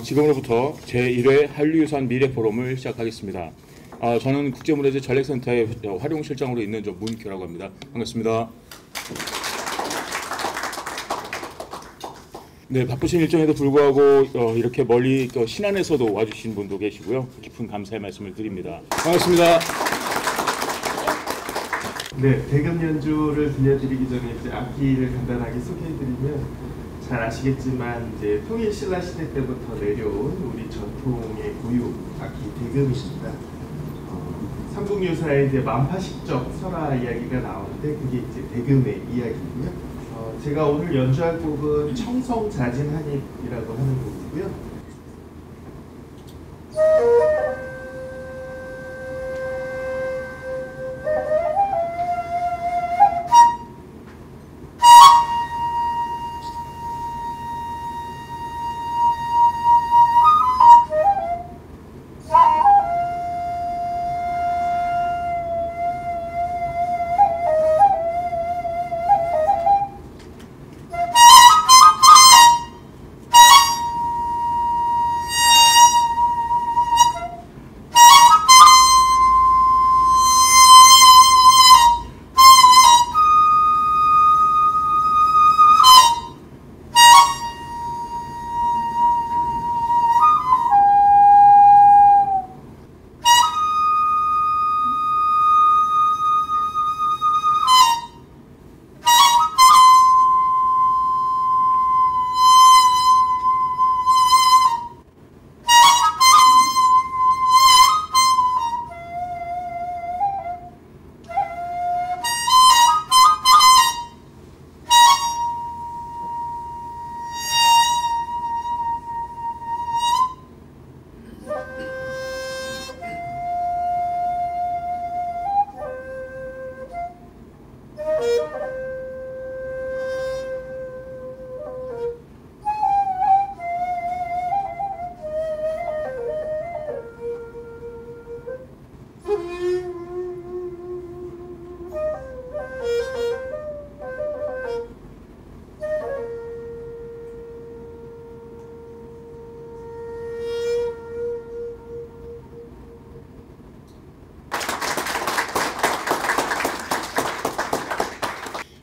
지금으로부터 제1회 한류유산 미래포럼을 시작하겠습니다. 저는 국제문화재 전략센터의 활용실장으로 있는 문규라고 합니다. 반갑습니다. 네, 바쁘신 일정에도 불구하고 이렇게 멀리 신안에서도 와주신 분도 계시고요. 깊은 감사의 말씀을 드립니다. 반갑습니다. 네, 대금 연주를 들려드리기 전에 이제 악기를 간단하게 소개해드리면 잘 아시겠지만 이제 통일 신라 시대 때부터 내려온 우리 전통의 고유 악기 대금입니다. 삼국유사의 이제 만파식적 설화 이야기가 나오는데 그게 이제 대금의 이야기고요. 제가 오늘 연주할 곡은 청성자진한입이라고 하는 곡이고요.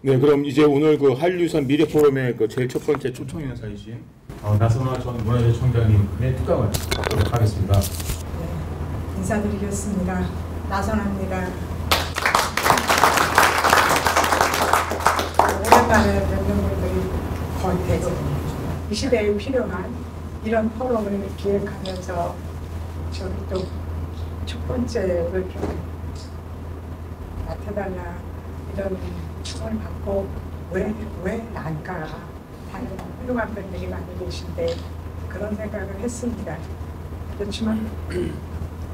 네, 그럼 이제 오늘 한류유산 미래포럼의 제일 첫 번째 초청 인사이신 나선화 전 문화재청장님의 특강을 받도록 하겠습니다. 네, 인사드리겠습니다. 나선화입니다. 오랜만에 뵙는 분들이 거의 대부분 이 시대에 필요한 이런 포럼을 기획하면서 저희 또 첫 번째를 좀 맡아달라 이런 청을 받고 왜 난가 하는 훌륭한 분들이 많이 계신데 그런 생각을 했습니다. 그렇지만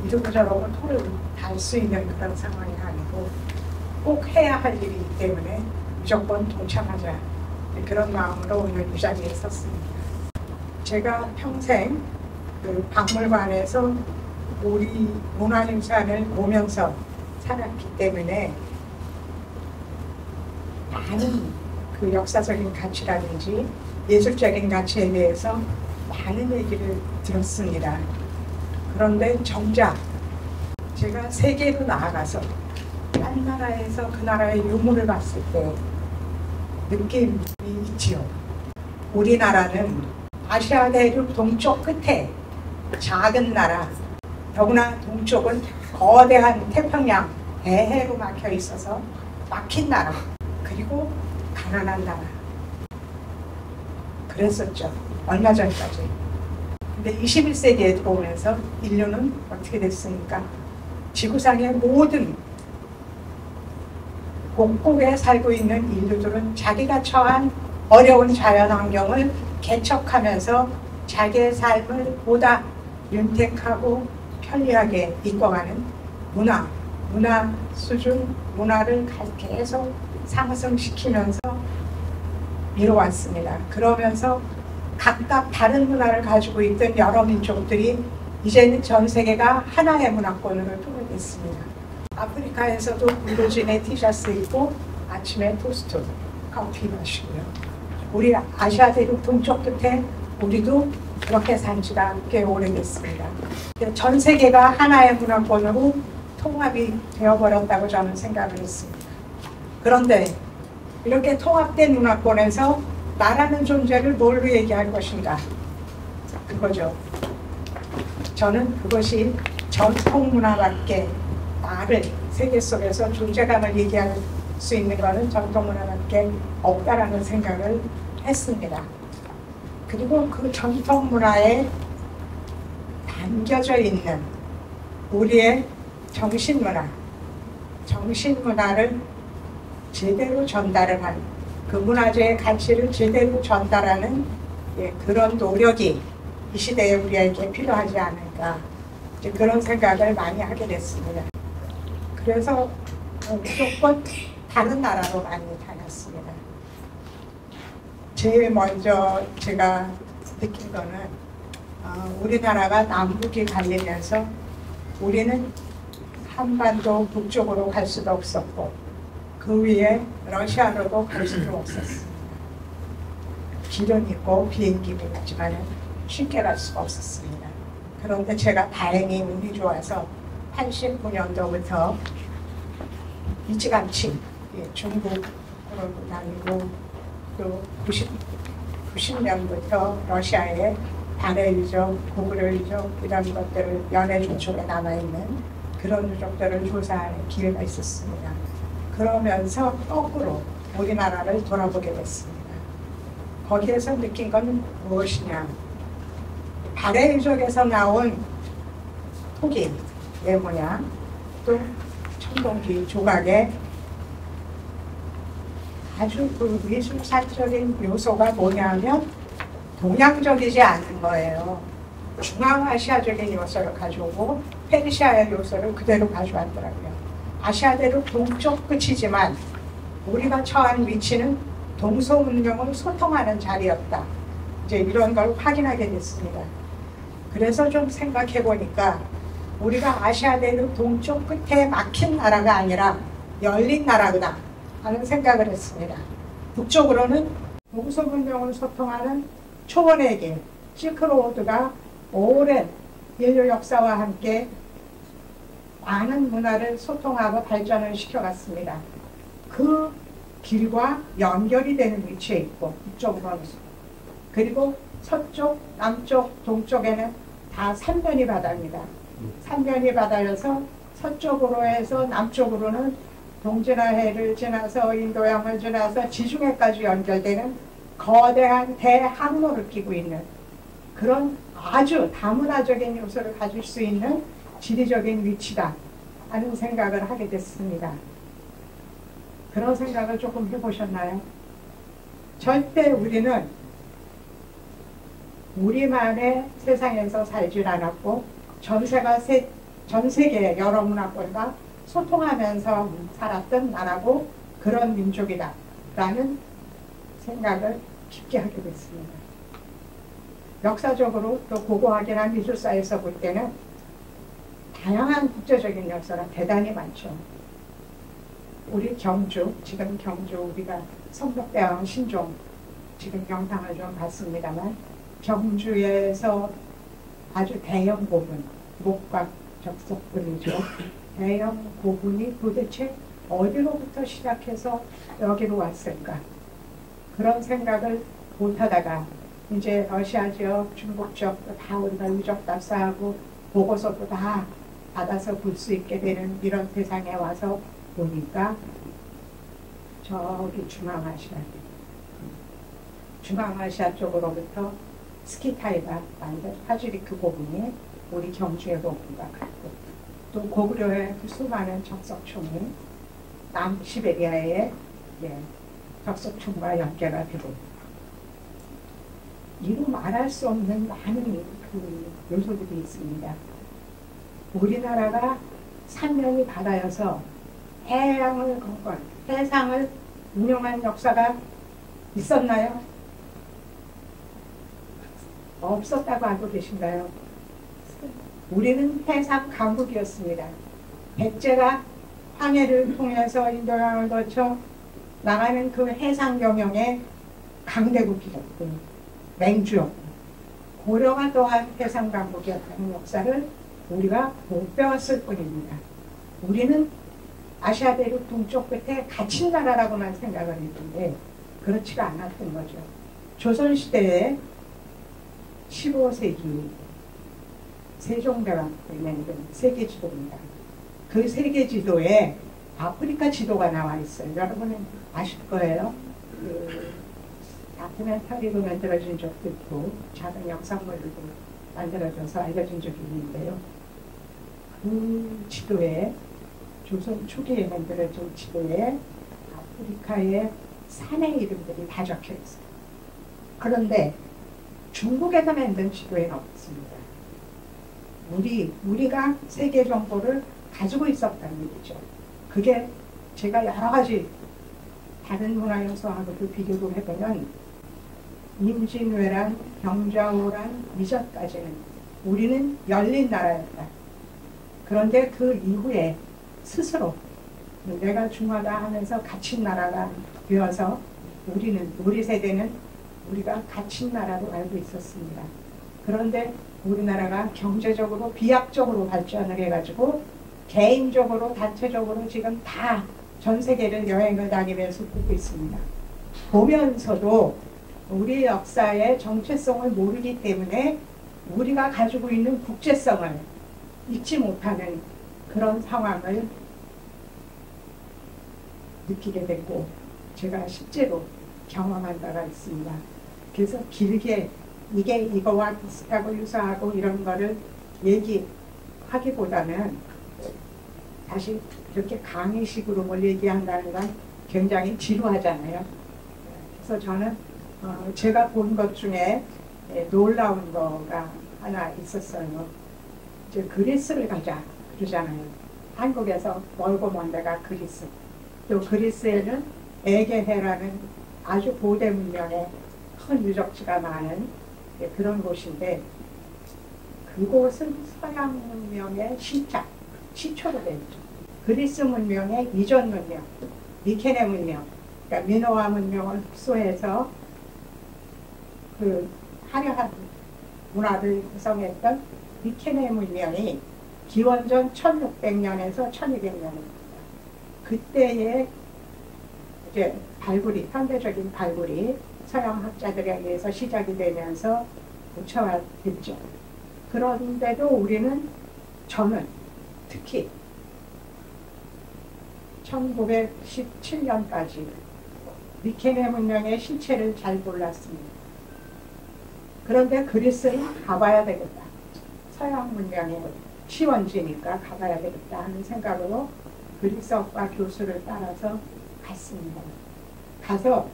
이러고 저러고 토를 달 수 있는 그런 상황이 아니고 꼭 해야 할 일이 있기 때문에 무조건 동참하자 그런 마음으로 오늘 이 자리에 섰습니다. 제가 평생 그 박물관에서 우리 문화유산을 보면서 살았기 때문에 많은 그 역사적인 가치라든지 예술적인 가치에 대해서 많은 얘기를 들었습니다. 그런데 정작 제가 세계로 나아가서 딴 나라에서 그 나라의 유물을 봤을 때 느낌이 있지요. 우리나라는 아시아 대륙 동쪽 끝에 작은 나라, 더구나 동쪽은 거대한 태평양 대해로 막혀 있어서 막힌 나라, 그리고 가난한 나라. 그랬었죠. 얼마 전까지. 근데 21세기에 들어오면서 인류는 어떻게 됐습니까? 지구상의 모든 곳곳에 살고 있는 인류들은 자기가 처한 어려운 자연환경을 개척하면서 자기의 삶을 보다 윤택하고 편리하게 이끌어가는 문화 수준, 문화를 계속 상승시키면서 이루어왔습니다. 그러면서 각각 다른 문화를 가지고 있던 여러 민족들이 이제는 전 세계가 하나의 문화권으로 통일됐습니다. 아프리카에서도 인도진의 티셔츠 입고 아침에 토스트, 커피 마시고요. 우리 아시아 대륙 동쪽 끝에 우리도 그렇게 산 지가 꽤 오래됐습니다. 전 세계가 하나의 문화권으로 통합이 되어버렸다고 저는 생각을 했습니다. 그런데 이렇게 통합된 문화권에서 나라는 존재를 뭘로 얘기할 것인가? 그거죠. 저는 그것이 전통 문화밖에 나를 세계 속에서 존재감을 얘기할 수 있는 것은 전통 문화밖에 없다라는 생각을 했습니다. 그리고 그 전통 문화에 담겨져 있는 우리의 정신문화를 제대로 전달을 하는, 그 문화재의 가치를 제대로 전달하는 그런 노력이 이 시대에 우리에게 필요하지 않을까, 이제 그런 생각을 많이 하게 됐습니다. 그래서 무조건 다른 나라로 많이 다녔습니다. 제일 먼저 제가 느낀 거는 우리나라가 남북이 갈리면서 우리는 한반도 북쪽으로 갈 수도 없었고 그 위에 러시아로도 갈 수도 없었습니다. 길은 있고 비행기도 있지만 쉽게 갈 수가 없었습니다. 그런데 제가 다행히 운이 좋아서 89년도부터 일찌감치 중국으로 다니고 또 90년부터 러시아의 발해 유적, 고구려 유적 이런 것들을 연해 조촉에 남아있는 그런 유적들을 조사하는 기회가 있었습니다. 그러면서 거꾸로 우리나라를 돌아보게 됐습니다. 거기에서 느낀 건 무엇이냐? 발해 유적에서 나온 토기, 네모양, 또 청동기 조각에 아주 그 미술사적인 요소가 뭐냐면 동양적이지 않은 거예요. 중앙아시아적인 요소를 가져오고 페르시아의 요소를 그대로 가져왔더라고요. 아시아대로 동쪽 끝이지만 우리가 처한 위치는 동서문명을 소통하는 자리였다. 이제 이런 걸 확인하게 됐습니다. 그래서 좀 생각해 보니까 우리가 아시아대로 동쪽 끝에 막힌 나라가 아니라 열린 나라구나 하는 생각을 했습니다. 북쪽으로는 동서문명을 소통하는 초원의 길, 실크로드가 오랜 인류 역사와 함께 많은 문화를 소통하고 발전을 시켜갔습니다. 그 길과 연결이 되는 위치에 있고 북쪽으로는 그리고 서쪽, 남쪽, 동쪽에는 다 삼면이 바다입니다. 삼면이 바다여서 서쪽으로 해서 남쪽으로는 동진아해를 지나서 인도양을 지나서 지중해까지 연결되는 거대한 대항로를 끼고 있는 그런 아주 다문화적인 요소를 가질 수 있는 지리적인 위치다 하는 생각을 하게 됐습니다. 그런 생각을 조금 해보셨나요? 절대 우리는 우리만의 세상에서 살질 않았고 전 세계의 여러 문화권과 소통하면서 살았던 나라고 그런 민족이다 라는 생각을 깊게 하게 됐습니다. 역사적으로 또 고고학이나 미술사에서 볼 때는 다양한 국제적인 역사가 대단히 많죠. 우리 경주, 지금 경주 우리가 성덕대왕 신종 지금 영상을 좀 봤습니다만 경주에서 아주 대형 고분, 목각 적석분이죠. 대형 고분이 도대체 어디로부터 시작해서 여기로 왔을까? 그런 생각을 못하다가 이제 러시아 지역, 중국 지역도 다 우리가 유적 답사하고 보고서도 다 받아서 볼 수 있게 되는 이런 세상에 와서 보니까 저기 중앙아시아 쪽으로부터 스키타이가 만든 파주리크 고분이 우리 경주에 고분과 같고 또 고구려의 그 수많은 적석총이 남시베리아의 적석총과 연계가 되고 이루 말할 수 없는 많은 그 요소들이 있습니다. 우리나라가 삼면이 바다여서 해양을 건건 해상을 운영한 역사가 있었나요? 없었다고 알고 계신가요? 우리는 해상 강국이었습니다. 백제가 황해를 통해서 인도양을 거쳐 나가는 그 해상 경영의 강대국이었고 맹주였고 고려가 또한 해상 강국이었다는 역사를 우리가 못 배웠을 뿐입니다. 우리는 아시아 대륙 동쪽 끝에 갇힌 나라라고만 생각을 했는데 그렇지가 않았던 거죠. 조선시대에 15세기 세종대왕 때 만든 세계지도입니다. 그 세계지도에 아프리카 지도가 나와 있어요. 여러분은 아실 거예요. 그 다큐멘터리로 만들어진 적도 있고 작은 영상물도 만들어져서 알려진 적이 있는데요. 그 지도에 조선 초기에 만들어진 지도에 아프리카의 산의 이름들이 다 적혀 있어요. 그런데 중국에서 만든 지도에는 없습니다. 우리가 세계 정보를 가지고 있었다는 얘기죠. 그게 제가 여러 가지 다른 문화 요소하고도 비교를 해보면 임진왜란, 병자호란 이전까지는 우리는 열린 나라였다. 그런데 그 이후에 스스로 내가 중하다 하면서 갇힌 나라가 되어서 우리 세대는 우리가 갇힌 나라로 알고 있었습니다. 그런데 우리나라가 경제적으로 비약적으로 발전을 해가지고 개인적으로 단체적으로 지금 다 전 세계를 여행을 다니면서 보고 있습니다. 보면서도 우리 역사의 정체성을 모르기 때문에 우리가 가지고 있는 국제성을 잊지 못하는 그런 상황을 느끼게 됐고 제가 실제로 경험한 바가 있습니다. 그래서 길게 이게 이거와 비슷하고 유사하고 이런 거를 얘기하기보다는 다시 이렇게 강의식으로 뭘 얘기한다는 건 굉장히 지루하잖아요. 그래서 저는 제가 본 것 중에 놀라운 거가 하나 있었어요. 이제 그리스를 가자 그러잖아요. 한국에서 멀고 먼 데가 그리스. 또 그리스에는 에게해라는 아주 고대 문명의 큰 유적지가 많은 그런 곳인데 그곳은 서양 문명의 시초로 되어 있죠. 그리스 문명의 이전 문명, 미케네 문명, 그러니까 미노아 문명을 흡수해서 그 화려한 문화를 구성했던 미케네 문명이 기원전 1600년에서 1200년입니다. 그때의 이제 발굴이, 현대적인 발굴이 서양 학자들에 의해서 시작이 되면서 묻혀왔겠죠. 그런데도 저는 특히 1917년까지 미케네 문명의 실체를 잘 몰랐습니다. 그런데 그리스를 가봐야 되겠다. 서양 문명의 시원지니까 가봐야 되겠다 하는 생각으로 그리스어과 교수를 따라서 갔습니다. 가서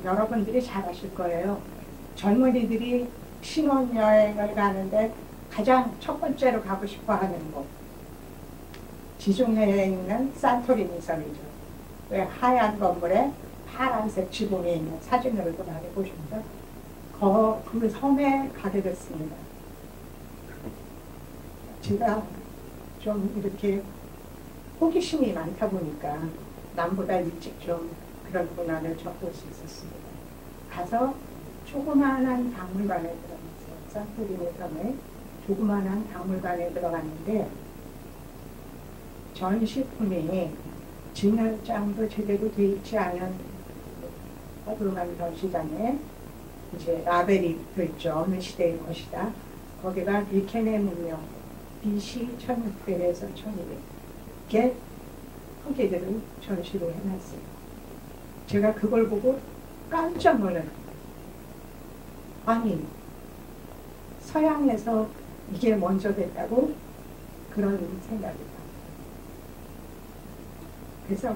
여러분들이 잘 아실 거예요. 젊은이들이 신혼여행을 가는데 가장 첫 번째로 가고 싶어 하는 곳. 지중해에 있는 산토리니 섬이죠. 왜 하얀 건물에 파란색 지붕이 있는 사진으로도 많이 보십니다. 그 섬에 가게 됐습니다. 제가 좀 이렇게 호기심이 많다 보니까 남보다 일찍 좀 그런 문화를 접할 수 있었습니다. 가서 조그마한 박물관에 들어갔어요. 산토리니 섬에 조그마한 박물관에 들어갔는데 전시품이 진열장도 제대로 되어 있지 않은 박물관 전시장에 이제 라벨이 붙어있죠. 어느 시대의 것이다. 거기가 미케네 문명 BC 1600에서 1200개 후기들을 전시로 해놨어요. 제가 그걸 보고 깜짝 놀랐어요. 아니 서양에서 이게 먼저 됐다고 그런 생각이다. 그래서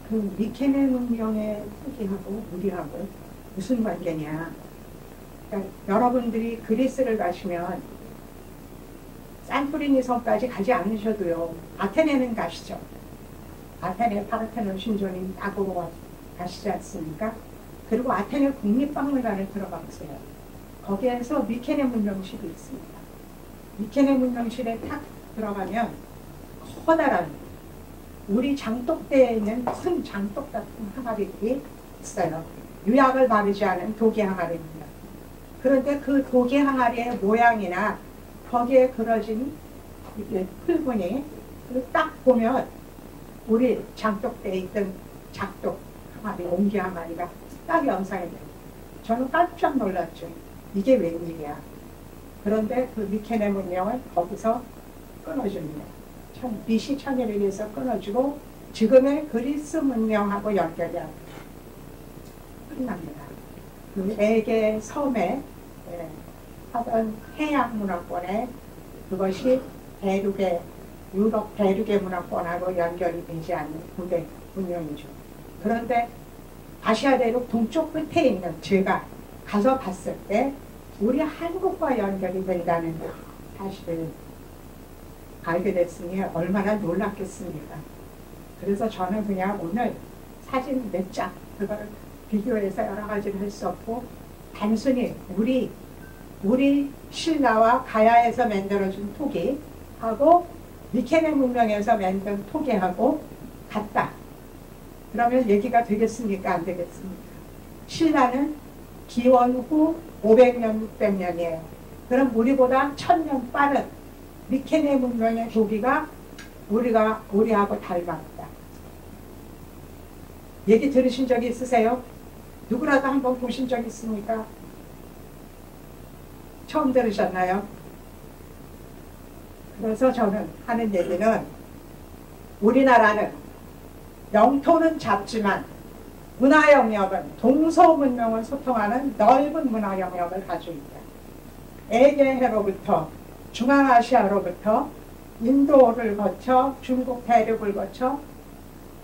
그 미케네 문명의 후기하고 우리하고 무슨 관계냐. 그러니까 여러분들이 그리스를 가시면 산토리니 섬까지 가지 않으셔도요. 아테네는 가시죠. 아테네 파르테논 신전이 낙으로 가시지 않습니까? 그리고 아테네 국립박물관에 들어가 보세요. 거기에서 미케네 문명실이 있습니다. 미케네 문명실에 탁 들어가면 커다란 우리 장독대에 있는 큰 장독 같은 항아리들이 있어요. 유약을 바르지 않은 도기 항아리입니다. 그런데 그 도기 항아리의 모양이나 거기에 그려진 이게 풀분이 딱 보면 우리 장독대에 있던 작독 항아리, 옹기 항아리가 딱 연상이 돼요. 저는 깜짝 놀랐죠. 이게 웬일이야. 그런데 그 미케네 문명을 거기서 끊어줍니다. BC 1100에서 끊어주고 지금의 그리스 문명하고 연결이 끝납니다. 그 에게 섬에 하던 해양 문화권에 그것이 대륙의 유럽 대륙의 문화권하고 연결이 되지 않는 고대 문명이죠. 그런데 아시아 대륙 동쪽 끝에 있는 제가 가서 봤을 때 우리 한국과 연결이 된다는 사실을 알게 됐으니 얼마나 놀랐겠습니까. 그래서 저는 그냥 오늘 사진 몇 장 그걸 비교해서 여러 가지를 할 수 없고 단순히 우리 신라와 가야에서 만들어준 토기하고 미케네 문명에서 만든 토기하고 같다. 그러면 얘기가 되겠습니까? 안 되겠습니까? 신라는 기원 후 500년, 600년이에요. 그럼 우리보다 1000년 빠른 미케네 문명의 토기가 우리하고 닮았다. 얘기 들으신 적이 있으세요? 누구라도 한번 보신 적 있습니까? 처음 들으셨나요? 그래서 저는 하는 얘기는 우리나라는 영토는 작지만 문화 영역은 동서문명을 소통하는 넓은 문화 영역을 가지고 있다. 에게해로부터 중앙아시아로부터 인도를 거쳐 중국 대륙을 거쳐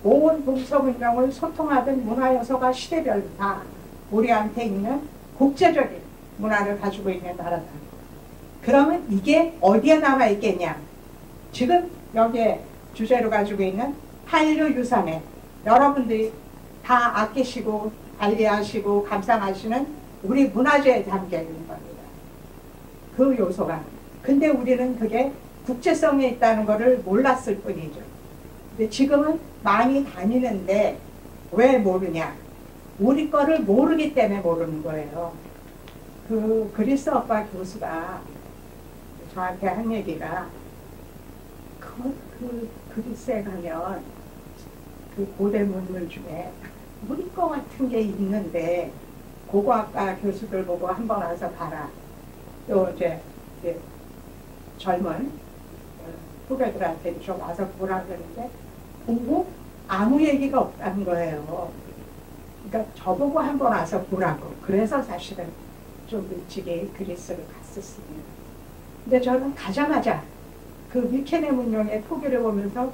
온 동서문명을 소통하던 문화 요소가 시대별로 다 우리한테 있는 국제적인 문화를 가지고 있는 나라다. 그러면 이게 어디에 남아있겠냐? 지금 여기에 주제로 가지고 있는 한류 유산에 여러분들이 다 아끼시고 관리하시고 감상하시는 우리 문화재에 담겨 있는 겁니다. 그 요소가. 근데 우리는 그게 국제성에 있다는 것을 몰랐을 뿐이죠. 근데 지금은 많이 다니는데 왜 모르냐? 우리 거를 모르기 때문에 모르는 거예요. 그 그리스어과 교수가 저한테 한 얘기가 그 그리스에 가면 그 고대 문물 중에 우리 거 같은 게 있는데 고고학과 교수들 보고 한번 와서 봐라. 또 이제 젊은 후배들한테 좀 와서 보라 그러는데 보고 아무 얘기가 없다는 거예요. 그러니까 저보고 한번 와서 보라고. 그래서 사실은 좀 일찍이 그리스를 갔었습니다. 근데 저는 가자마자 그 미케네 문명의 토기를 보면서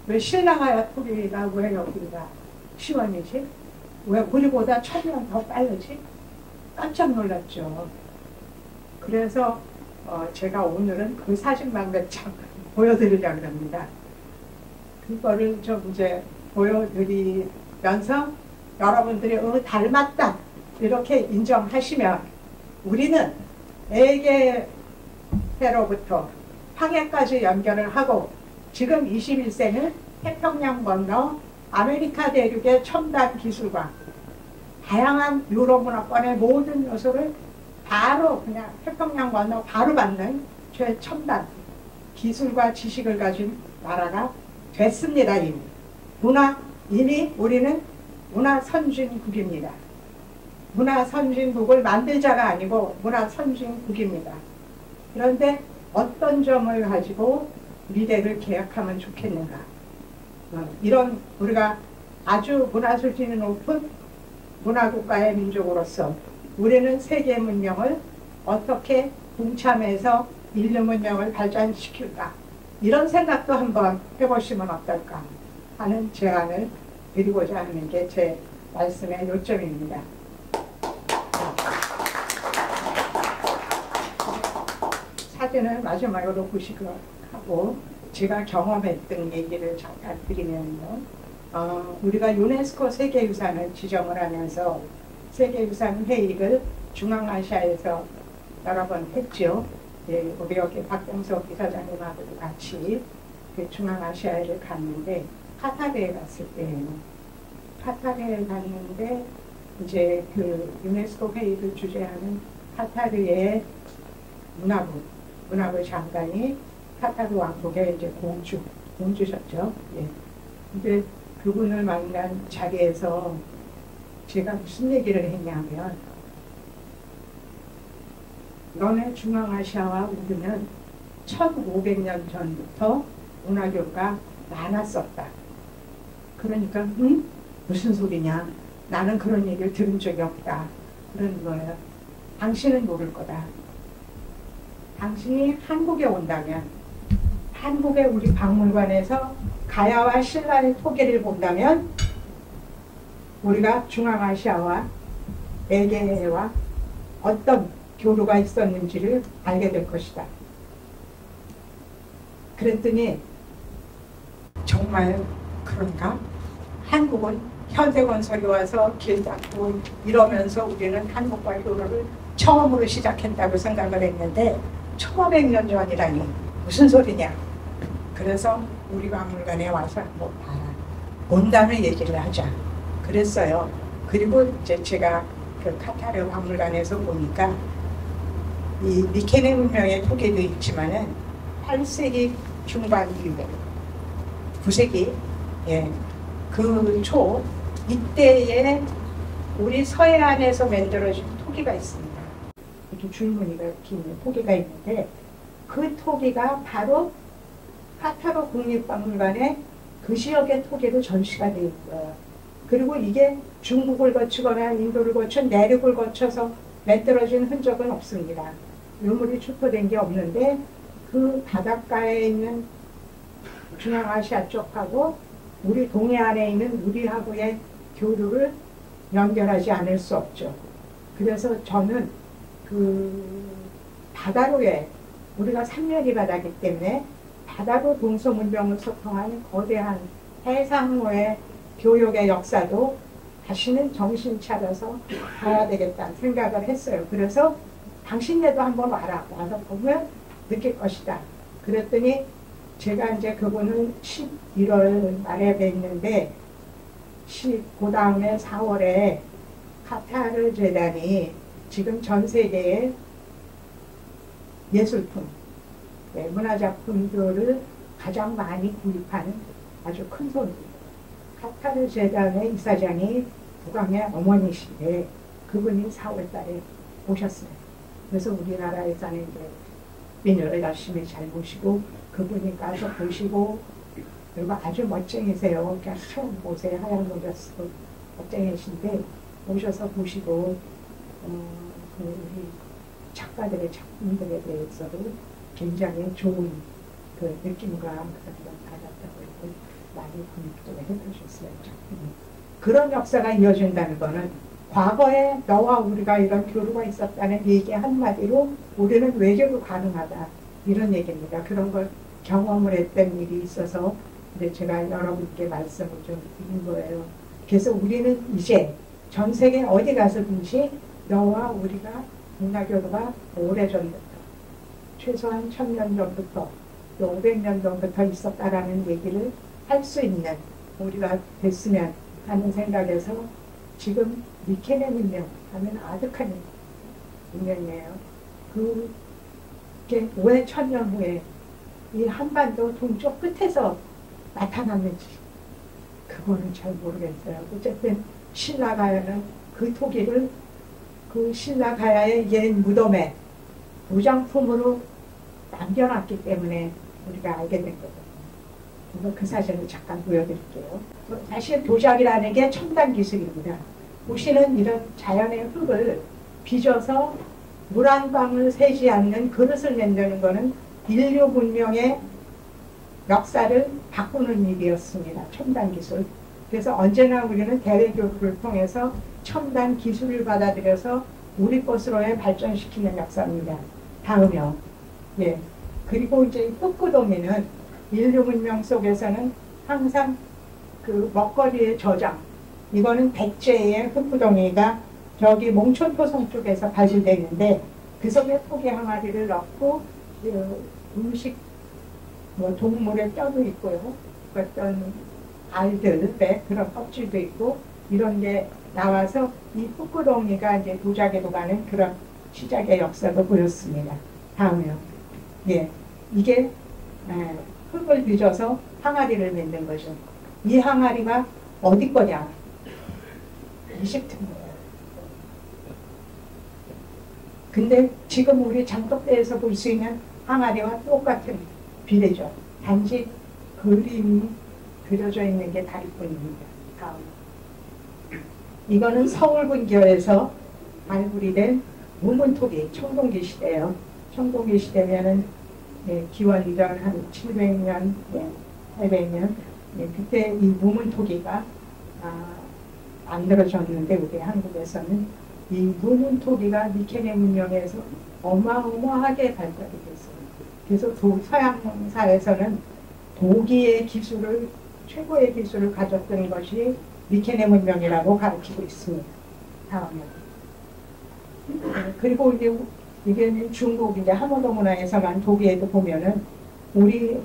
왜 신라가 토기가 왜 여기가 시원이지? 왜 우리보다 1000년 더 빠르지? 깜짝 놀랐죠. 그래서 제가 오늘은 그 사진만 몇 장 보여드리려고 합니다. 그거를 좀 이제 보여드리면서 여러분들이 닮았다 이렇게 인정하시면 우리는 에게해로부터 황해까지 연결을 하고 지금 21세는 태평양 건너 아메리카 대륙의 첨단 기술과 다양한 유럽 문화권의 모든 요소를 바로 그냥 태평양 건너 바로 받는 최첨단 기술과 지식을 가진 나라가 됐습니다. 이미 우리는 문화 선진국입니다. 문화 선진국을 만들자가 아니고 문화 선진국입니다. 그런데 어떤 점을 가지고 미래를 계약하면 좋겠는가? 이런 우리가 아주 문화 수준이 높은 문화국가의 민족으로서 우리는 세계 문명을 어떻게 동참해서 인류 문명을 발전시킬까? 이런 생각도 한번 해보시면 어떨까 하는 제안을 드리고자 하는 게 제 말씀의 요점입니다. 사진을 마지막으로 보시고 하고 제가 경험했던 얘기를 잠깐 드리면요. 우리가 유네스코 세계유산을 지정을 하면서 세계유산 회의를 중앙아시아에서 여러 번 했죠. 예, 우리 여기 박병석 이사장님하고도 같이 그 중앙아시아를 갔는데 카타르에 갔을 때예요. 카타르에 갔는데 이제 그 유네스코 회의를 주재하는 카타르의 문화부 장관이 카타르 왕국의 이제 공주셨죠. 예. 근데 그분을 만난 자리에서 제가 무슨 얘기를 했냐면, 너네 중앙아시아와 우리는 1500년 전부터 문화교가 많았었다. 그러니까 무슨 소리냐, 나는 그런 얘기를 들은 적이 없다, 그러는 거예요. 당신은 모를 거다. 당신이 한국에 온다면, 한국의 우리 박물관에서 가야와 신라의 토기를 본다면 우리가 중앙아시아와 에게해와 어떤 교류가 있었는지를 알게 될 것이다. 그랬더니 정말 그런가? 한국은 현대건설이 와서 길 닦고 이러면서 우리는 한국과 교류를 처음으로 시작했다고 생각을 했는데 1500년 전이라니 무슨 소리냐. 그래서 우리 박물관에 와서 한번 봐라. 온 다음에 얘기를 하자. 그랬어요. 그리고 이제 제가 그 카타르 박물관에서 보니까 이 미케네 문명의 토기도 있지만은 8세기 중반 이후에 9세기 그 초 이때에 우리 서해안에서 만들어진 토기가 있습니다. 이렇게 줄무늬가 이렇게 있는 토기가 있는데 그 토기가 바로 카타르 국립박물관에 그 지역의 토기로 전시가 되어 있고요. 그리고 이게 중국을 거치거나 인도를 거쳐 내륙을 거쳐서 만들어진 흔적은 없습니다. 유물이 출토된 게 없는데 그 바닷가에 있는 중앙아시아 쪽하고 우리 동해안에 있는 우리하고의 교류를 연결하지 않을 수 없죠. 그래서 저는 그 바다로의 우리가 삼면이 바다기 때문에 바다로 동서문명을 소통하는 거대한 해상로의 교역의 역사도 다시는 정신 차려서 봐야 되겠다는 생각을 했어요. 그래서 당신네도 한번 와라. 와서 보면 느낄 것이다. 그랬더니 제가 이제 그분은 11월 말에 뵀는데 그 다음에 4월에 카타르 재단이 지금 전 세계의 예술품, 문화작품들을 가장 많이 구입하는 아주 큰 손입니다. 카타르 재단의 이사장이 국왕의 어머니신데 그분이 4월 달에 오셨어요. 그래서 우리나라에서는 이제 민요를 열심히 잘 모시고 그분이 가서 보시고 그리고 아주 멋쟁이세요. 그냥 처음 보세요. 하얀 모자 쓰고 멋쟁이신데 오셔서 보시고 그 우리 작가들의 작품들에 대해서도 굉장히 좋은 그 느낌과 그런 걸 받았다고 했고 많이 구입도 해주셨어요. 작품이. 그런 역사가 이어진다는 거는 과거에 너와 우리가 이런 교류가 있었다는 얘기 한마디로 우리는 외교도 가능하다. 이런 얘기입니다. 그런 걸 경험을 했던 일이 있어서 근데 제가 여러분께 말씀을 좀 드린 거예요. 그래서 우리는 이제 전 세계 어디 가서든지 너와 우리가 문화교류가 오래전부터 최소한 1000년 전부터 500년 전부터 있었다라는 얘기를 할 수 있는 우리가 됐으면 하는 생각에서 지금 미케네 문명 하면 아득한 문명이에요. 그게 왜 1000년 후에 이 한반도 동쪽 끝에서 나타났는지 그거는 잘 모르겠어요. 어쨌든 신라가야는 그 토기를 그 신라가야의 옛 무덤에 무장품으로 남겨놨기 때문에 우리가 알게 된 거거든요. 그 사진을 잠깐 보여드릴게요. 사실 도자기라는 게 첨단 기술입니다. 보시는 이런 자연의 흙을 빚어서 물 한 방울 새지 않는 그릇을 만드는 것은 인류 문명의 역사를 바꾸는 일이었습니다. 첨단 기술. 그래서 언제나 우리는 대외 교류를 통해서 첨단 기술을 받아들여서 우리 것으로의 발전시키는 역사입니다. 다음이요. 예. 그리고 이제 흑구도미는 인류 문명 속에서는 항상 그 먹거리의 저장, 이거는 백제의 흑구덩이가 저기 몽촌토성 쪽에서 발굴되는데 그 속에 토기 항아리를 넣고 음식 뭐 동물의 뼈도 있고요. 어떤 알들의 그런 껍질도 있고 이런 게 나와서 이 풋구덩이가 이제 도자기로 가는 그런 시작의 역사도 보였습니다. 다음이요. 예, 이게 흙을 빚어서 항아리를 만든 거죠. 이 항아리가 어디 거냐? 이집트입니다. 근데 지금 우리 장독대에서 볼 수 있는 항아리와 똑같은 비례죠. 단지 그림이 그려져 있는 게 다를 뿐입니다. 다음. 이거는 서울분교에서 발굴이 된 문문토기, 청동기 시대예요. 청동기 시대면은 기원전 한 700년, 800년 그때 이 무문토기가 만들어졌는데 우리 한국에서는 이 무문토기가 미케네 문명에서 어마어마하게 발달이 됐어요. 그래서 서양사에서는 도기의 기술을 최고의 기술을 가졌던 것이 미케네 문명이라고 가르치고 있습니다. 다음에 그리고 이게 중국 이제 하모도 문화에서만 도기에도 보면은 우리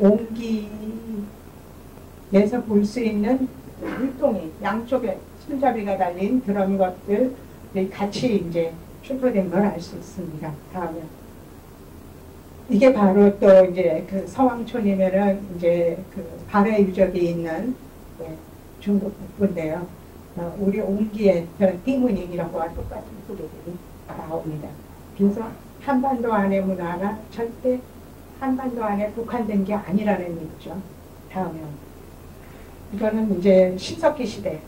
옹기에서 볼 수 있는 물동이 양쪽에 손잡이가 달린 그런 것들 같이 이제 출토된 걸 알 수 있습니다. 다음에 이게 바로 또 이제 그 서왕촌이면은 이제 그 발해 유적이 있는 중국 북부인데요. 우리 옹기에 그런 띠무닝이라는 거와 똑같은 소리들이 나옵니다. 그래서 한반도 안의 문화가 절대 한반도 안에 국한된 게 아니라는 얘기죠. 다음에 이거는 이제 신석기 시대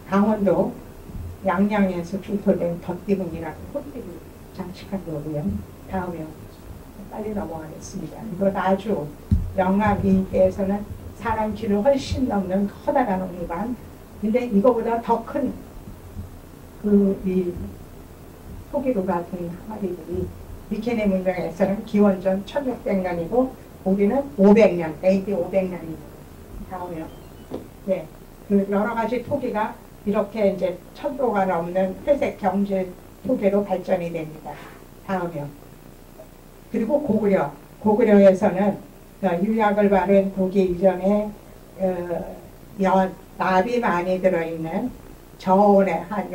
강원도 양양에서 출토된 덧띠문이라고 꽃띠를 장식한 거고요. 다음에 빨리 넘어가겠습니다. 이건 아주 영암인께서는 사람 키를 훨씬 넘는 커다란 옹이관. 근데 이거보다 더 큰 이 토기로 같은 항아리들이 미케네 문명에서는 기원전 1600년이고 우리는 500년, AD 500년입니다. 다음이요. 네, 그 여러 가지 토기가 이렇게 이제 1000도가 넘는 회색 경질 토기로 발전이 됩니다. 다음이요. 그리고 고구려에서는 유약을 바른 독이 이전에 납이 많이 들어있는 저온에 한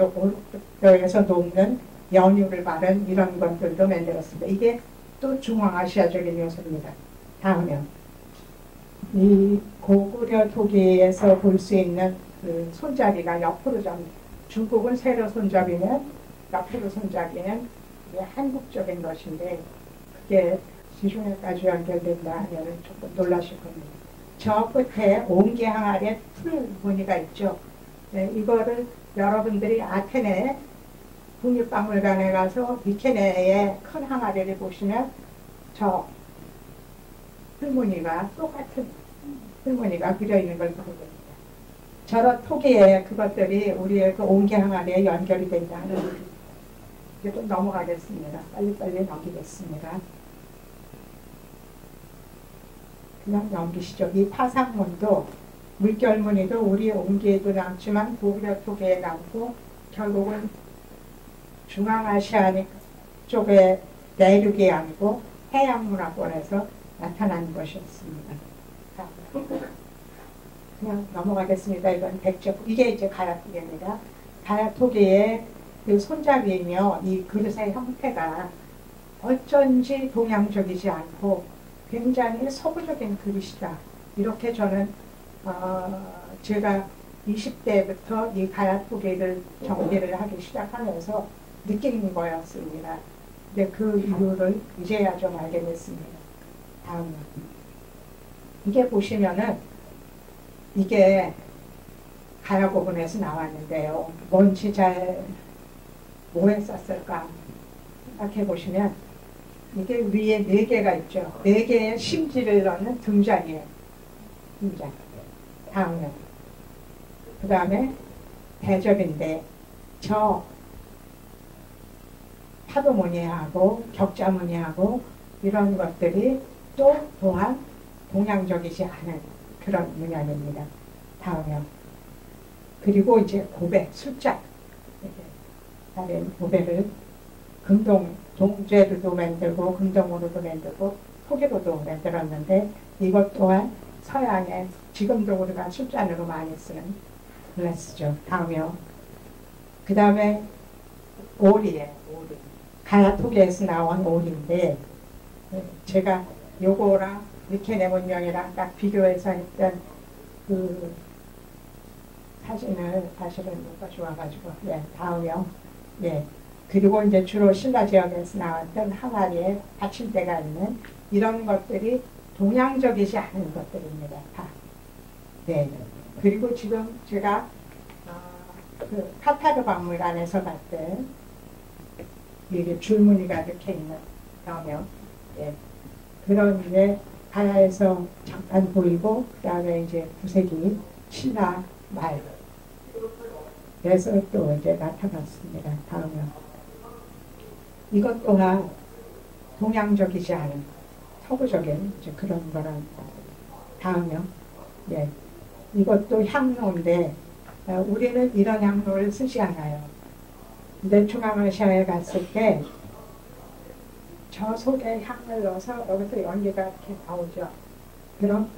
요에서 녹는 연유를 바른 이런 것들도 만들었습니다. 이게 또 중앙아시아적인 요소입니다. 다음은 이 고구려 토기에서 볼 수 있는 그 손잡이가 옆으로 중국은 세로 손잡이면 옆으로 손잡이는 한국적인 것인데 그게 지중해까지 연결된다 하면 조금 놀라실 겁니다. 저 끝에 옹기 항아리에 풀 무늬가 있죠. 네, 이거를 여러분들이 아테네 국립박물관에 가서 미케네의 큰 항아리를 보시면 저 풀무늬가 똑같은 풀무늬가 그려 있는 걸 보게 됩니다. 저런 토기에 그것들이 우리의 그 옹기 항아리에 연결이 된다 하는 이제 좀 넘어가겠습니다. 빨리빨리 넘기겠습니다. 그냥 넘기시죠. 이 파상문도 물결무늬도 우리 옹기에도 남지만 고구려 토기에 남고 결국은 중앙아시아 쪽의 내륙이 아니고 해양문화권에서 나타난 것이었습니다. 그냥 넘어가겠습니다. 이건 백적. 이게 이제 가야토기입니다. 가야토기의 그 손잡이며 이 그릇의 형태가 어쩐지 동양적이지 않고 굉장히 서구적인 그릇이다. 이렇게 저는 제가 20대부터 이 가야토기를 정리를 하기 시작하면서 느끼는 거였습니다. 근데 그 이유를 이제야 좀 알게 됐습니다. 다음 이게 보시면은 이게 가야고분에서 나왔는데요. 뭔지 잘 뭐에 썼을까 생각해 보시면 이게 위에 4개가 있죠. 4개의 심지를 넣는 등잔이에요. 등잔. 다음에 그 다음에 대접인데 저 파도무늬하고 격자무늬하고 이런 것들이 또한 동양적이지 않은 그런 문양입니다. 다음에 그리고 이제 고배, 숫자 다른 고배를 동제로도 만들고 금동으로도 만들고 토기로도 만들었는데 이것 또한 서양의 지금도 우리가 술잔으로 많이 쓰는 글라스죠. 다음이요. 그 다음에 오리예요. 오리. 가야토기에서 나온 오리인데 제가 요거랑 미케네 문명이랑 딱 비교해서 했던 그 사진을 사실은 뭐가 좋아가지고 다음이요. 그리고 이제 주로 신라 지역에서 나왔던 항아리에 받침대가 있는 이런 것들이 동양적이지 않은 것들입니다. 다. 그리고 지금 제가 그 카타르 박물관에서 봤던 이게 줄무늬가 이렇게 있는 나오면 그런 이제 가야에서 잠깐 보이고 그 다음에 이제 구색이 신라 말 그래서 또 이제 나타났습니다. 다음에 이것 또한 동양적이지 않은 서구적인 이제 그런 거란 다음에 이것도 향로인데 우리는 이런 향로를 쓰지 않아요. 근데 중앙아시아에 갔을 때 저 속에 향을 넣어서 여기서 연기가 이렇게 나오죠. 그럼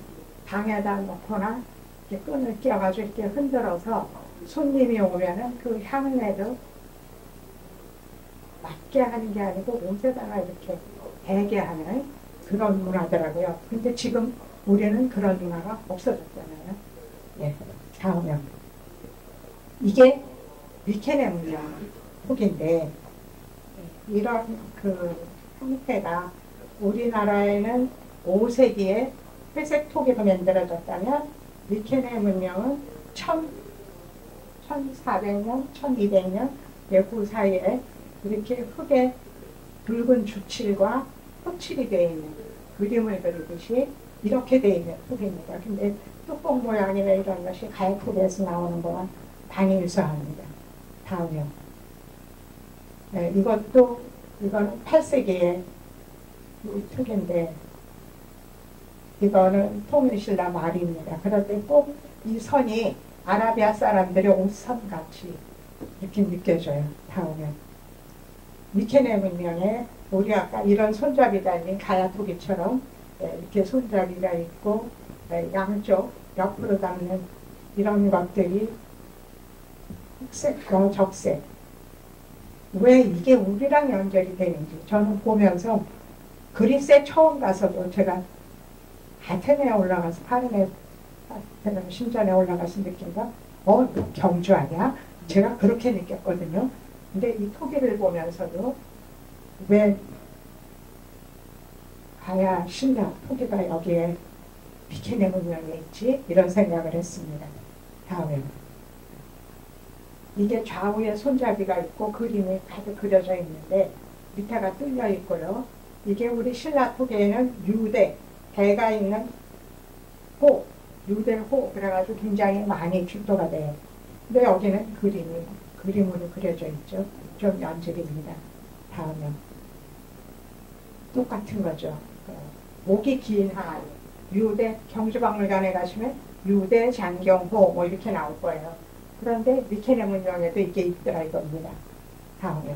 방에다 놓거나 이렇게 끈을 끼워가지고 이렇게 흔들어서 손님이 오면은 그 향내를 맡게 하는 게 아니고 옷에다가 이렇게 대게 하는 그런 문화더라고요. 근데 지금 우리는 그런 문화가 없어졌잖아요. 다음에 이게 미케네 문명 톡인데 이런 그 형태가 우리나라에는 5세기에 회색 톡으로 만들어졌다면 미케네 문명은 1400년, 1200년 그 사이에 이렇게 흙에 붉은 주칠과 흑칠이 되어 있는 그림을 그리듯이 이렇게 되어 있는 톡입니다. 근데 뚜껑 모양이나 이런 것이 가야톡에서 나오는 거와 당일수합니다. 다음이요. 이거는 8세기의 톡인데 이거는 통일신라 말입니다. 그런데 꼭 이 선이 아라비아 사람들의 옷선같이 이렇게 느껴져요. 다음에 미케네 문명에 우리 아까 이런 손잡이 달린 가야토기처럼 이렇게 손잡이가 있고 양쪽 옆으로 닿는 이런 것들이 흑색과 적색 왜 이게 우리랑 연결이 되는지 저는 보면서 그리스에 처음 가서도 제가 아테네에 올라가서 아테네 신전에 올라가서 느낀 거 경주 아니야? 제가 그렇게 느꼈거든요. 근데 이 토기를 보면서도 왜 가야 신라 토기가 여기에 미케네 문명에 있지? 이런 생각을 했습니다. 다음에 이게 좌우에 손잡이가 있고 그림이 가득 그려져 있는데 밑에가 뚫려 있고요. 이게 우리 신라 토기에는 유대, 대가 있는 호, 유대호 그래가지고 굉장히 많이 출토가 돼요. 근데 여기는 그림으로 그려져 있죠. 좀 연질입니다. 다음에 똑같은 거죠. 목이 긴 항아리, 유대 경주박물관에 가시면 유대 장경호 뭐 이렇게 나올 거예요. 그런데 미케네 문명에도 이게 있더라 이겁니다. 다음에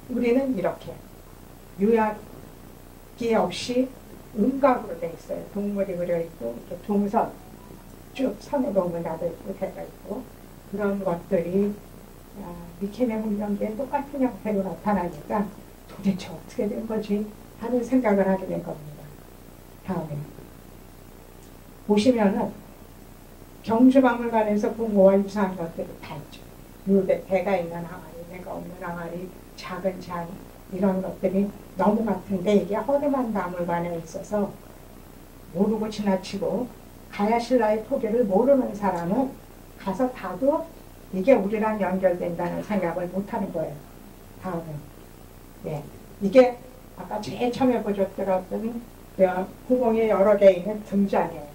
우리는 이렇게 유약기 없이 음각으로 돼 있어요. 동물이 그려 있고 이렇게 동선 쭉 선에 보면 나도 있고 대가 있고 그런 것들이 미케네 문명계에 똑같은 형태로 나타나니까 도대체 어떻게 된 거지 하는 생각을 하게 된 겁니다. 다음에 보시면은 경주박물관에서 본 거와 유사한 것들이 다 있죠. 유대 대가 있는 항아리, 대가 없는 항아리, 작은 장 이런 것들이 너무 같은데 이게 허름한 박물관에 있어서 모르고 지나치고 가야신라의 토기를 모르는 사람은 가서 봐도 이게 우리랑 연결된다는 생각을 못하는 거예요. 다음에 이게 아까 제일 처음에 보여줬던 구멍이 여러 개 있는 등잔이에요.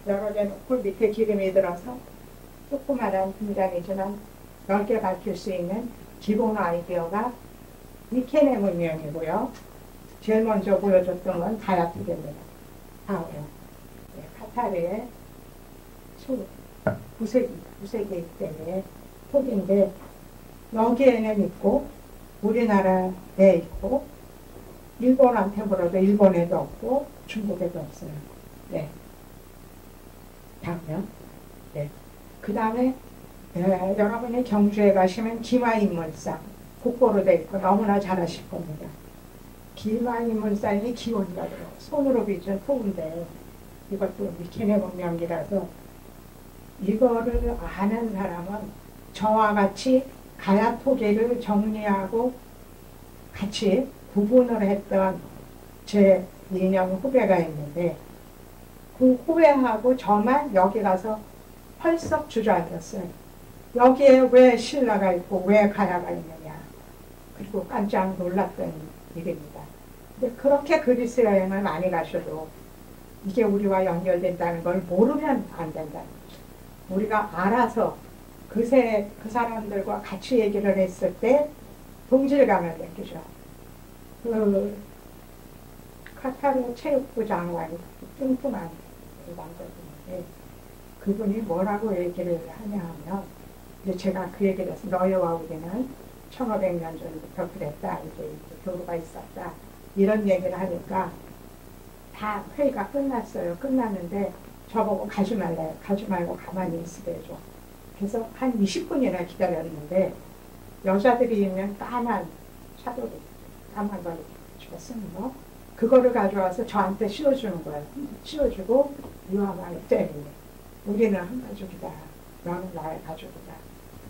여러 개 놓고 밑에 기름이 들어서 조그마한 등잔이지만 넓게 밝힐 수 있는 기본 아이디어가 미케네 문명이고요. 제일 먼저 보여줬던 건 가야토기입니다. 다음에 카타르의 구세기 때문에 토기인데 여기에는 있고 우리나라에 있고 일본한테 물어도 일본에도 없고 중국에도 없어요. 다음요. 네. 그 다음에 여러분이 경주에 가시면 기마인문상 국보로 되어 있고 너무나 잘 아실 겁니다. 기마인문상이 기원이라고 손으로 빚은 토인데 이것도 미케네 문명이라서 이거를 아는 사람은 저와 같이 가야 토기를 정리하고 같이 구분을 했던 제 2년 후배가 있는데 그 후배하고 저만 여기 가서 펄썩 주저앉았어요. 여기에 왜 신라가 있고 왜 가야가 있느냐. 그리고 깜짝 놀랐던 일입니다. 근데 그렇게 그리스 여행을 많이 가셔도 이게 우리와 연결된다는 걸 모르면 안 된다. 우리가 알아서 그 사람들과 같이 얘기를 했을 때 동질감을 느끼죠. 그 카타르 체육부 장관이 뚱뚱한 남자분인데 그분이 뭐라고 얘기를 하냐 하면 이제 제가 그 얘기를 해서 너희와 우리는 1500년 전부터 그랬다. 이제 교류가 있었다. 이런 얘기를 하니까 다 회의가 끝났어요. 끝났는데 저보고 가지 말래. 가지 말고 가만히 있으게 해줘. 그래서 한 20분이나 기다렸는데 여자들이 입는 까만 차도리, 까만 걸 주고 쓰는 거 그거를 가져와서 저한테 씌워주는 거예요. 씌워주고 유아말 때문에 우리는 한 가족이다. 너는 나의 가족이다.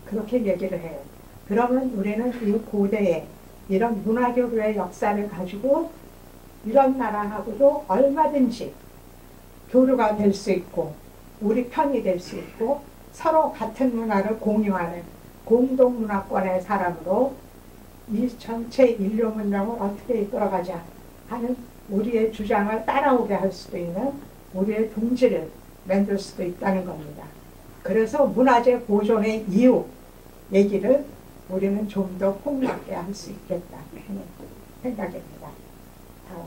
그렇게 얘기를 해요. 그러면 우리는 이 고대에 이런 문화교류의 역사를 가지고 이런 나라하고도 얼마든지 교류가 될 수 있고 우리 편이 될 수 있고 서로 같은 문화를 공유하는 공동문화권의 사람으로 이 전체 인류 문명을 어떻게 이끌어가자 하는 우리의 주장을 따라오게 할 수도 있는 우리의 동지를 만들 수도 있다는 겁니다. 그래서 문화재 보존의 이유 얘기를 우리는 좀 더 폭넓게 할 수 있겠다 하는 생각입니다. 다음.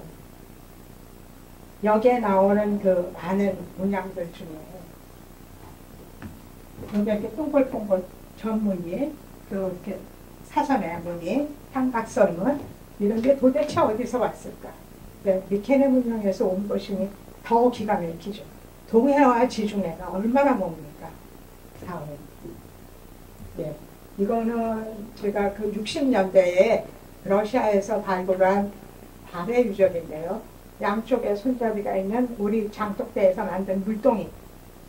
여기에 나오는 그 많은 문양들 중에 여기 이렇게 동글동글 전문이 이렇게 사선의 무늬, 삼각선문 이런 게 도대체 어디서 왔을까? 네, 미케네 문명에서 온 것이니 더 기가 막히죠. 동해와 지중해가 얼마나 멉니까? 다음에. 네, 이거는 제가 그 60년대에 러시아에서 발굴한 발의 유적인데요. 양쪽에 손잡이가 있는 우리 장독대에서 만든 물동이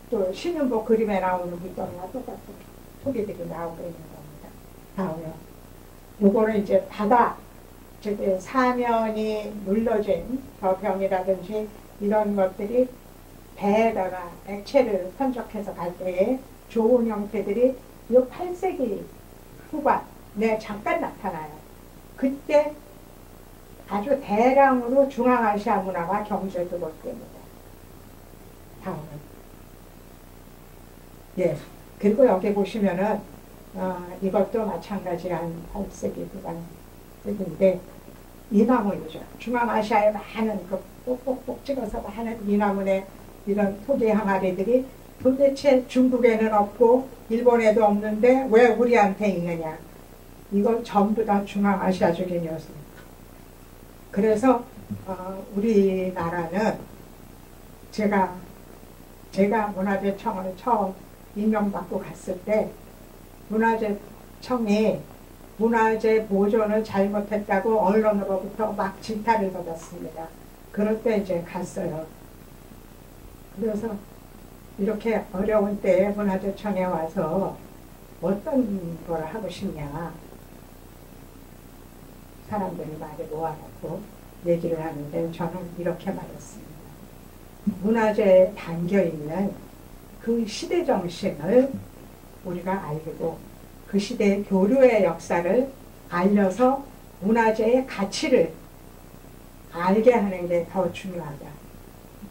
또 신윤복 그림에 나오는 물동이와 똑같은 토기들이 나오고 있는 겁니다. 다음에 요거는 이제 바다 즉 사면이 눌러진 저병이라든지 이런 것들이 배에다가 액체를 선적해서 갈 때에 좋은 형태들이 이 8세기 후반에 잠깐 나타나요. 그때 아주 대량으로 중앙아시아 문화가 경주에 들어옵니다. 다음은 예 그리고 여기 보시면은 이것도 마찬가지 한 8세기 후반인데 이나문이죠. 중앙아시아에 많은 그 꼭꼭꼭 찍어서 많은 이나문의 이런 토기 항아리들이 도대체 중국에는 없고 일본에도 없는데 왜 우리한테 있느냐. 이건 전부 다 중앙아시아적인 요소입니다. 그래서 우리나라는 제가 문화재청을 처음 임명받고 갔을 때 문화재청이 문화재 보존을 잘못했다고 언론으로부터 막 질타를 받았습니다. 그럴 때 이제 갔어요. 그래서 이렇게 어려운 때에 문화재청에 와서 어떤 걸 하고 싶냐. 사람들이 많이 모아놓고 얘기를 하는데 저는 이렇게 말했습니다. 문화재에 담겨있는 그 시대 정신을 우리가 알고 그 시대의 교류의 역사를 알려서 문화재의 가치를 알게 하는 게 더 중요하다.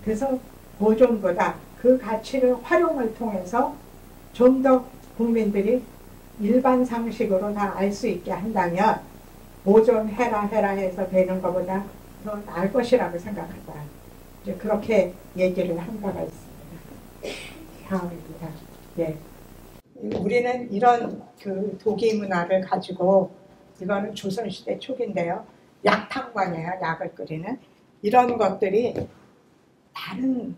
그래서 보존보다 그 가치를 활용을 통해서 좀 더 국민들이 일반 상식으로 다 알 수 있게 한다면 보존해라 해서 되는 것보다 더 나을 것이라고 생각한다. 이제 그렇게 얘기를 한 바가 있습니다. 다음입니다. 예. 우리는 이런 그 도기 문화를 가지고 이거는 조선시대 초기인데요. 약탕관이에요. 약을 끓이는 이런 것들이 다른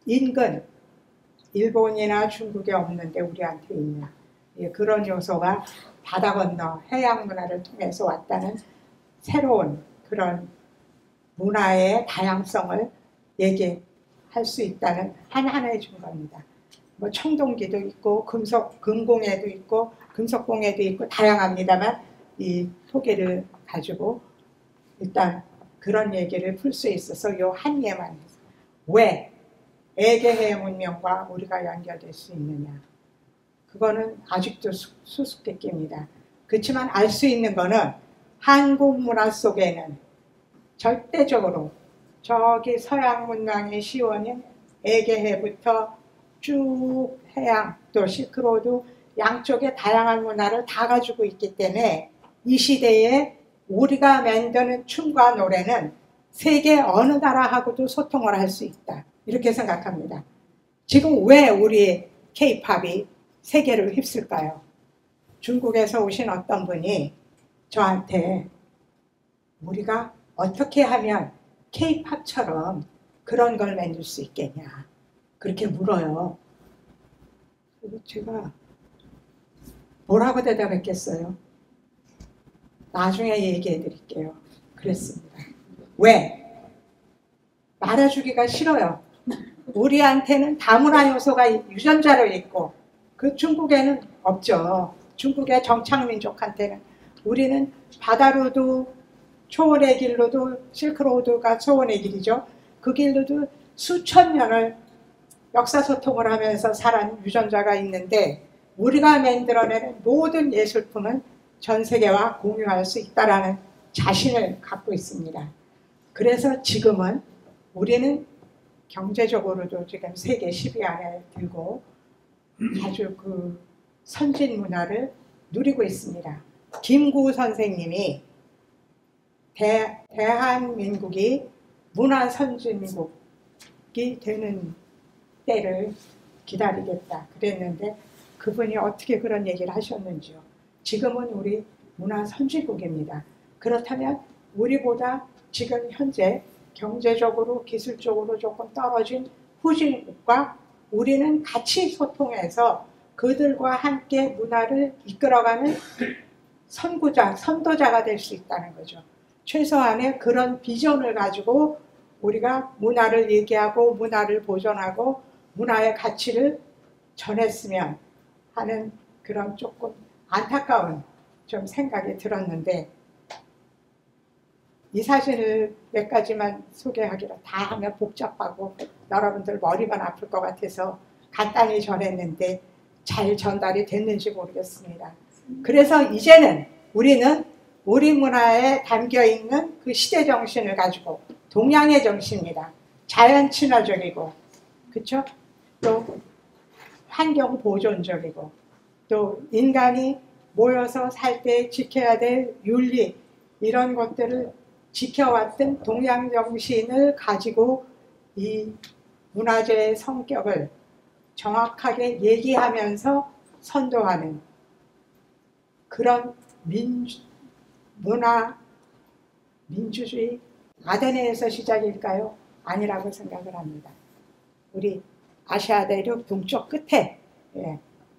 인근 일본이나 중국에 없는데 우리한테 있는 그런 요소가 바다 건너 해양 문화를 통해서 왔다는 새로운 그런 문화의 다양성을 얘기할 수 있다는 하나의 준 겁니다. 뭐 청동기도 있고 금공예도 있고 금속공예도 있고 다양합니다만 이 토기를 가지고 일단 그런 얘기를 풀 수 있어서 이 한 예만 해서 왜 에게해 문명과 우리가 연결될 수 있느냐, 그거는 아직도 수수께끼입니다. 그렇지만 알 수 있는 거는 한국 문화 속에는 절대적으로 저기 서양 문명의 시원인 에게해부터 쭉 해양 또 실크로드 양쪽에 다양한 문화를 다 가지고 있기 때문에 이 시대에 우리가 만드는 춤과 노래는 세계 어느 나라하고도 소통을 할 수 있다, 이렇게 생각합니다. 지금 왜 우리 K-팝이 세계를 휩쓸까요? 중국에서 오신 어떤 분이 저한테 우리가 어떻게 하면 K-팝처럼 그런 걸 만들 수 있겠냐 그렇게 물어요. 그리고 제가 뭐라고 대답했겠어요? 나중에 얘기해 드릴게요. 그랬습니다. 왜? 말해주기가 싫어요. 우리한테는 다문화 요소가 유전자로 있고 그 중국에는 없죠. 중국의 정착민족한테는 우리는 바다로도 초원의 길로도 실크로드가 초원의 길이죠. 그 길로도 수천 년을 역사소통을 하면서 살아온 유전자가 있는데 우리가 만들어내는 모든 예술품은 전 세계와 공유할 수 있다는 자신을 갖고 있습니다. 그래서 지금은 우리는 경제적으로도 지금 세계 10위 안에 들고 아주 그 선진 문화를 누리고 있습니다. 김구 선생님이 대한민국이 문화 선진국이 되는 때를 기다리겠다 그랬는데 그분이 어떻게 그런 얘기를 하셨는지요. 지금은 우리 문화 선진국입니다. 그렇다면 우리보다 지금 현재 경제적으로 기술적으로 조금 떨어진 후진국과 우리는 같이 소통해서 그들과 함께 문화를 이끌어가는 선도자가 될 수 있다는 거죠. 최소한의 그런 비전을 가지고 우리가 문화를 얘기하고 문화를 보존하고 문화의 가치를 전했으면 하는 그런 조금 안타까운 좀 생각이 들었는데 이 사진을 몇 가지만 소개하기로 다 하면 복잡하고 여러분들 머리만 아플 것 같아서 간단히 전했는데 잘 전달이 됐는지 모르겠습니다. 그래서 이제는 우리는 우리 문화에 담겨있는 그 시대 정신을 가지고 동양의 정신입니다. 자연 친화적이고 그렇죠? 또 환경 보존적이고 또 인간이 모여서 살 때 지켜야 될 윤리 이런 것들을 지켜왔던 동양 정신을 가지고 이 문화재의 성격을 정확하게 얘기하면서 선도하는 그런 민주주의 아테네에서 시작일까요? 아니라고 생각을 합니다. 우리 아시아 대륙 동쪽 끝에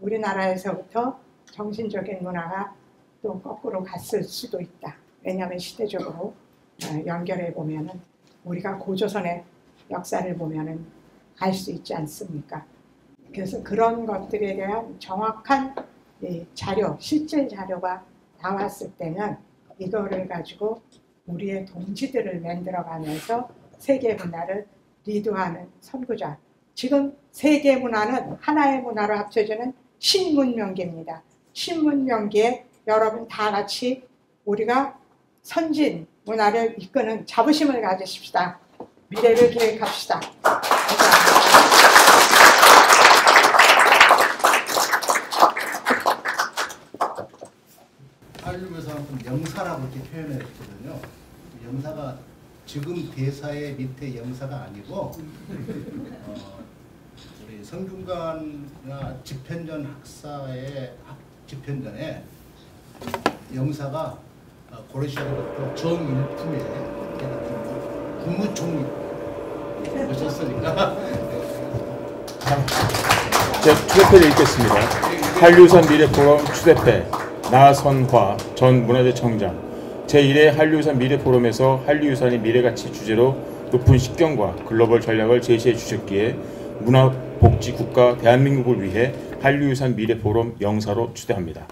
우리나라에서부터 정신적인 문화가 또 거꾸로 갔을 수도 있다. 왜냐하면 시대적으로 연결해 보면은 우리가 고조선의 역사를 보면은 알 수 있지 않습니까? 그래서 그런 것들에 대한 정확한 자료, 실질 자료가 나왔을 때는 이거를 가지고 우리의 동지들을 만들어가면서 세계 문화를 리드하는 선구자. 지금 세계 문화는 하나의 문화로 합쳐지는 신문명기입니다. 신문명기에 여러분 다 같이 우리가 선진 문화를 이끄는 자부심을 가지십시다. 미래를 계획합시다. 한림에서 명사라고 이렇게 표현했거든요. 명사가 지금 대사의 밑에 영사가 아니고 우리 성균관이나 집현전 학사의 집현전에 영사가 고려시대부터 정일품에 국무총리 오셨으니까 제 추대패를 읽겠습니다. 한류유산 미래포럼 추대패 나선화 전 문화재청장. 제1회 한류유산 미래포럼에서 한류유산의 미래가치 주제로 높은 식견과 글로벌 전략을 제시해 주셨기에 문화복지국가 대한민국을 위해 한류유산 미래포럼 영사로 추대합니다.